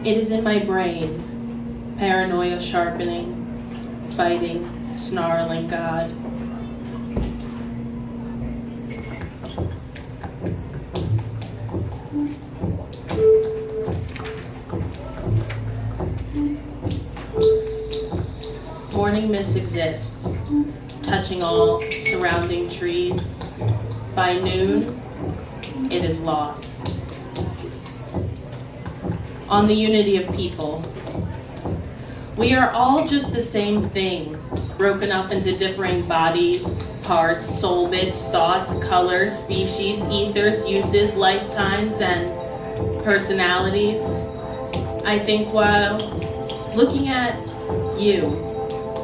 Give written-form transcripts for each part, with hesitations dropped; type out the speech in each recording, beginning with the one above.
It is in my brain, paranoia sharpening, biting, snarling God. Morning mist exists, touching all surrounding trees. By noon, it is lost. On the unity of people. We are all just the same thing, broken up into differing bodies, parts, soul bits, thoughts, colors, species, ethers, uses, lifetimes, and personalities. I think while looking at you,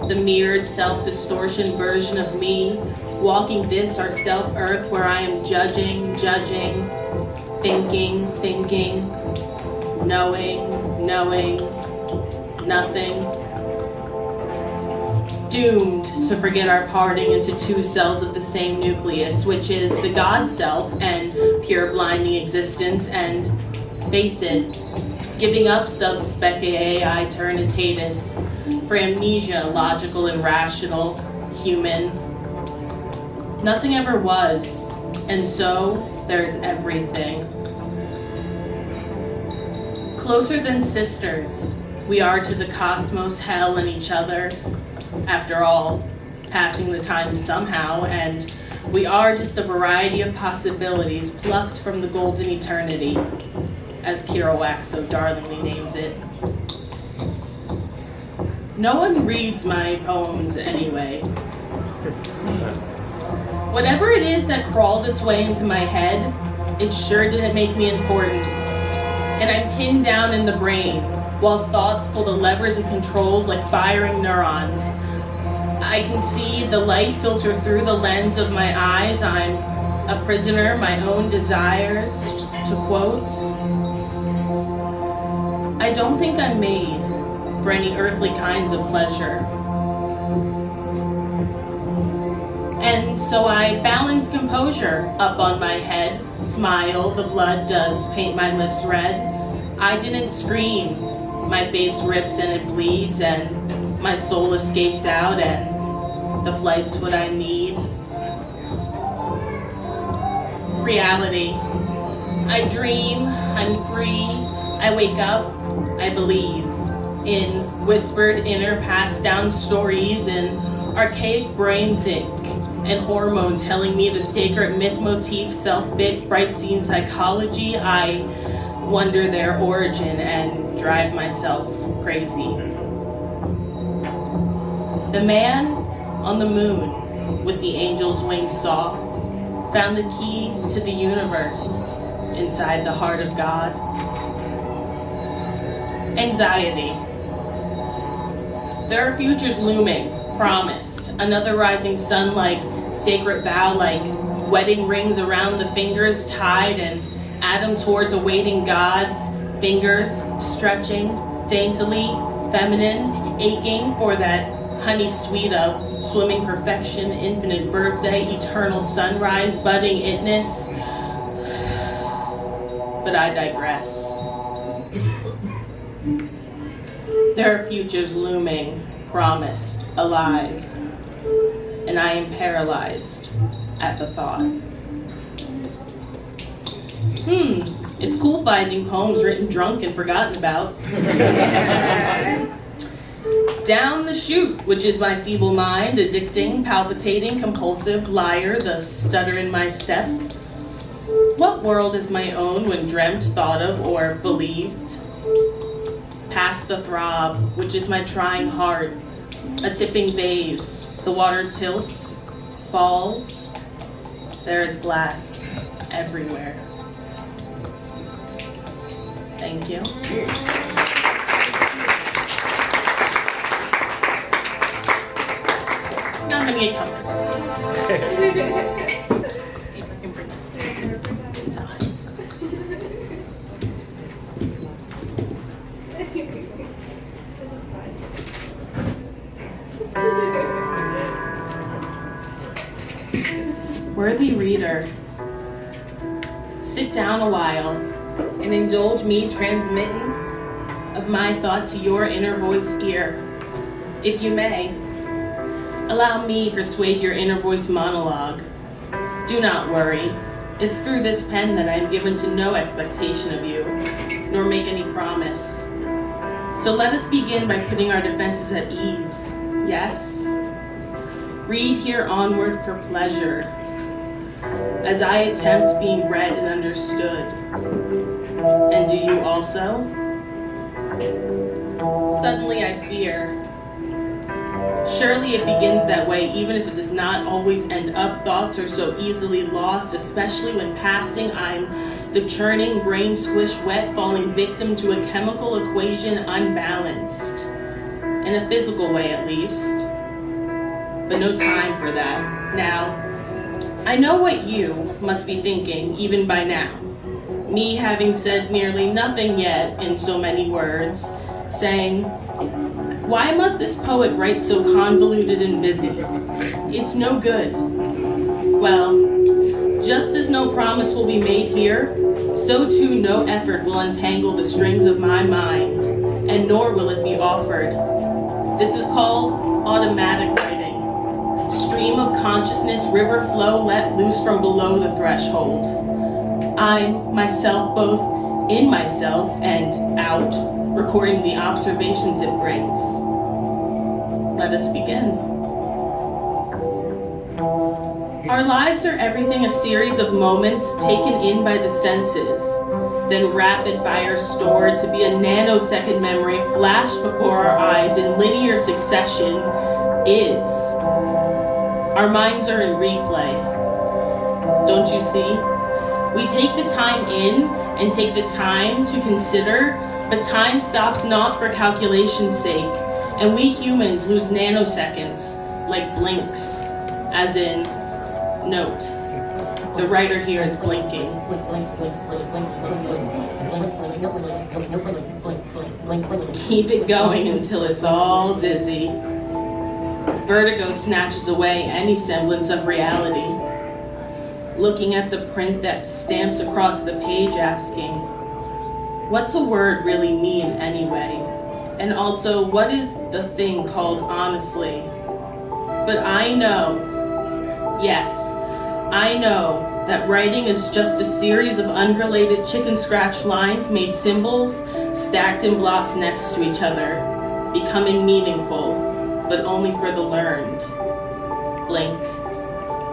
the mirrored self-distortion version of me, walking this our self-earth where I am judging, thinking, knowing, nothing. Doomed to forget our parting into two cells of the same nucleus, which is the God self and pure blinding existence, and face it, giving up sub-spec AI eternitatis for amnesia, logical and rational, human. Nothing ever was, and so there's everything. Closer than sisters, we are to the cosmos, hell, and each other. After all, passing the time somehow, and we are just a variety of possibilities plucked from the golden eternity, as Kerouac so darlingly names it. No one reads my poems anyway. Whatever it is that crawled its way into my head, it sure didn't make me important. And I'm pinned down in the brain, while thoughts pull the levers and controls like firing neurons. I can see the light filter through the lens of my eyes. I'm a prisoner, my own desires, to quote. I don't think I'm made for any earthly kinds of pleasure. And so I balance composure up on my head, smile, the blood does paint my lips red. I didn't scream, my face rips and it bleeds, and my soul escapes out, and the flight's what I need. Reality. I dream, I'm free, I wake up, I believe in whispered inner passed down stories, in archaic brain think, and hormone telling me the sacred myth motif, self-bit, bright scene psychology. I wonder their origin and drive myself crazy. The man on the moon with the angel's wings soft found the key to the universe inside the heart of God. Anxiety. There are futures looming, promised. Another rising sun like sacred vow, like wedding rings around the fingers tied and Adam towards awaiting God's fingers, stretching, daintily, feminine, aching for that honey sweet of swimming perfection, infinite birthday, eternal sunrise, budding itness. But I digress. There are futures looming, promised, alive, and I am paralyzed at the thought. It's cool finding poems written drunk and forgotten about. Down the chute, which is my feeble mind, addicting, palpitating, compulsive, liar, the stutter in my step. What world is my own when dreamt, thought of, or believed? Past the throb, which is my trying heart, a tipping vase, the water tilts, falls, there is glass everywhere. Thank you. Now I'm gonna get comfortable. See if I can bring this in time. Worthy reader, sit down a while and indulge me transmittance of my thought to your inner voice ear. If you may, allow me to persuade your inner voice monologue. Do not worry. It's through this pen that I am given to no expectation of you, nor make any promise. So let us begin by putting our defenses at ease. Yes? Read here onward for pleasure, as I attempt being read and understood. And do you also? Suddenly I fear. Surely it begins that way, even if it does not always end up. Thoughts are so easily lost, especially when passing. I'm the churning, brain squish wet, falling victim to a chemical equation unbalanced. In a physical way, at least. But no time for that. Now, I know what you must be thinking, even by now. Me having said nearly nothing yet in so many words, saying, why must this poet write so convoluted and busy? It's no good. Well, just as no promise will be made here, so too no effort will untangle the strings of my mind, and nor will it be offered. This is called automatic writing. Stream of consciousness, river flow let loose from below the threshold. I'm myself, both in myself and out, recording the observations it brings. Let us begin. Our lives are everything a series of moments taken in by the senses, then rapid fire stored to be a nanosecond memory flashed before our eyes in linear succession is. Our minds are in replay. Don't you see? We take the time in and take the time to consider, but time stops not for calculation's sake, and we humans lose nanoseconds, like blinks, as in, note, the writer here is blinking. Keep it going until it's all dizzy. Vertigo snatches away any semblance of reality. Looking at the print that stamps across the page asking, what's a word really mean anyway? And also, what is the thing called honestly? But I know, yes, I know that writing is just a series of unrelated chicken scratch lines made symbols stacked in blocks next to each other, becoming meaningful, but only for the learned. Blink.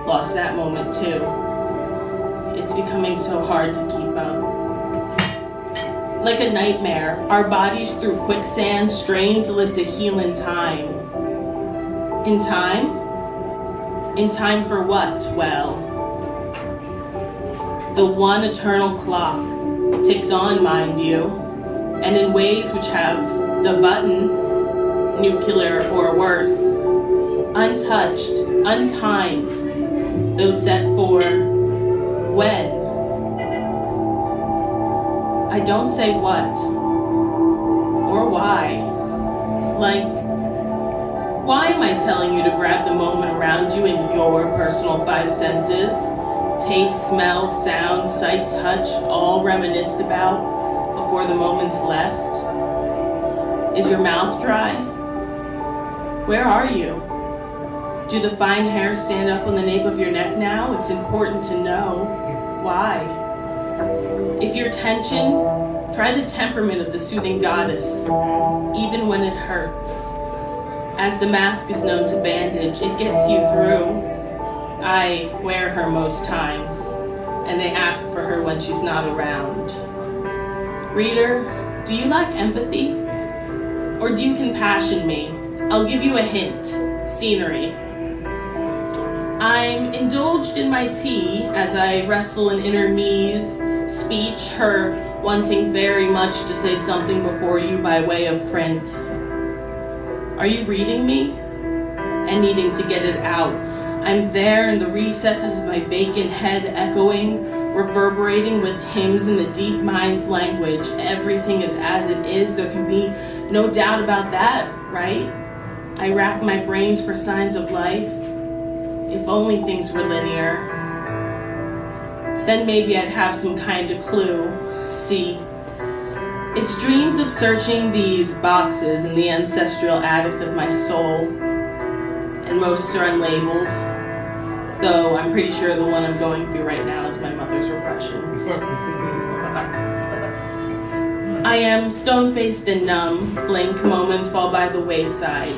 Lost that moment too. It's becoming so hard to keep up. Like a nightmare, our bodies through quicksand strain to live to heal in time. In time? In time for what? Well, the one eternal clock ticks on, mind you, and in ways which have the button, nuclear or worse, untouched, untimed, though set for when. I don't say what or why. Like, why am I telling you to grab the moment around you in your personal five senses? Taste, smell, sound, sight, touch, all reminisced about before the moment's left? Is your mouth dry? Where are you? Do the fine hairs stand up on the nape of your neck now? It's important to know why. If you're tension, try the temperament of the soothing goddess, even when it hurts. As the mask is known to bandage, it gets you through. I wear her most times, and they ask for her when she's not around. Reader, do you lack empathy? Or do you compassion me? I'll give you a hint. Scenery. I'm indulged in my tea as I wrestle an inner me's speech, her wanting very much to say something before you by way of print. Are you reading me? And needing to get it out. I'm there in the recesses of my vacant head, echoing, reverberating with hymns in the deep mind's language. Everything is as it is. There can be no doubt about that, right? I rack my brains for signs of life. If only things were linear. Then maybe I'd have some kind of clue. See, It's dreams of searching these boxes in the ancestral attic of my soul, and most are unlabeled, though I'm pretty sure the one I'm going through right now is my mother's repressions. I am stone-faced and numb, blank moments fall by the wayside,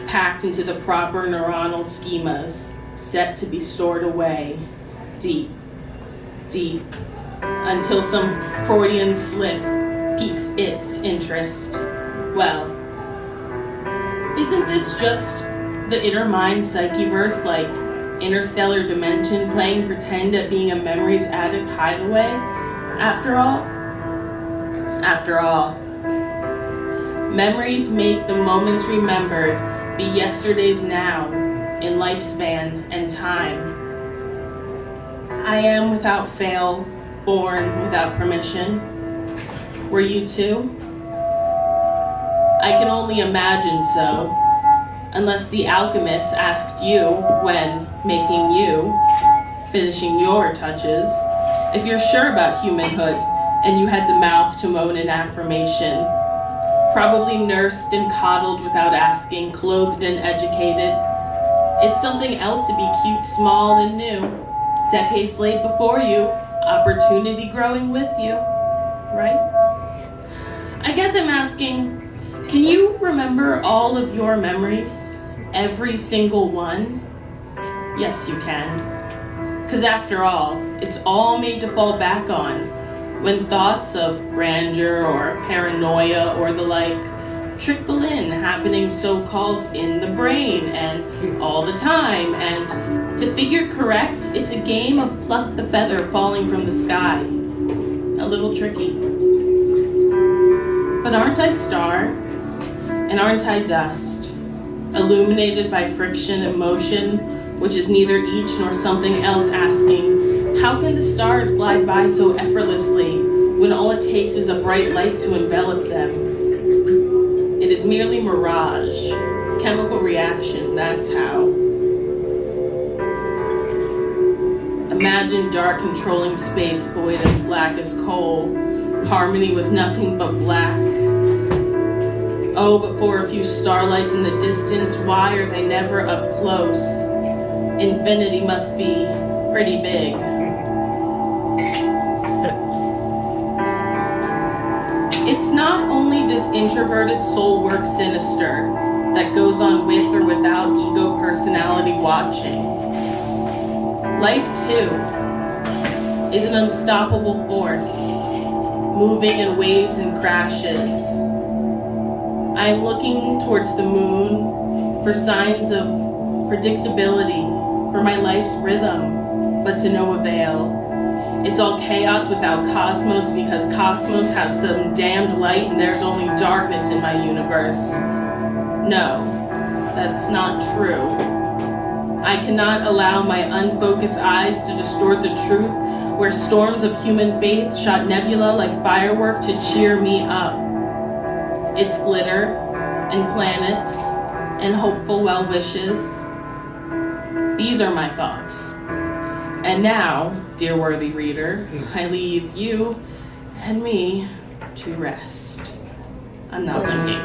packed into the proper neuronal schemas, set to be stored away, deep, deep, until some Freudian slip piques its interest. Well, isn't this just the inner mind psyche-verse, like interstellar dimension playing pretend at being a memory's attic hideaway? After all, memories make the moments remembered be yesterday's now in lifespan and time. I am without fail, born without permission. Were you too? I can only imagine so, unless the alchemist asked you when making you, finishing your touches, if you're sure about humanhood and you had the mouth to moan in affirmation. Probably nursed and coddled without asking, clothed and educated. It's something else to be cute, small, and new. Decades laid before you, opportunity growing with you, right? I guess I'm asking, can you remember all of your memories? Every single one? Yes, you can. 'Cause after all, it's all made to fall back on when thoughts of grandeur or paranoia or the like trickle in, happening so-called in the brain and all the time. And to figure correct, it's a game of pluck the feather falling from the sky. A little tricky. But aren't I star? And aren't I dust? Illuminated by friction and motion, which is neither each nor something else, asking, how can the stars glide by so effortlessly when all it takes is a bright light to envelop them? It is merely mirage, chemical reaction, that's how. Imagine dark controlling space void as black as coal, harmony with nothing but black. Oh, but for a few starlights in the distance, why are they never up close? Infinity must be pretty big. It's not only this introverted soul work sinister that goes on with or without ego personality watching. Life, too, is an unstoppable force, moving in waves and crashes. I am looking towards the moon for signs of predictability, for my life's rhythm, but to no avail. It's all chaos without cosmos, because cosmos have some damned light and there's only darkness in my universe. No, that's not true. I cannot allow my unfocused eyes to distort the truth, where storms of human faith shot nebula like firework to cheer me up. It's glitter and planets and hopeful well wishes. These are my thoughts. And now, dear worthy reader, I leave you and me to rest. I'm not blinking.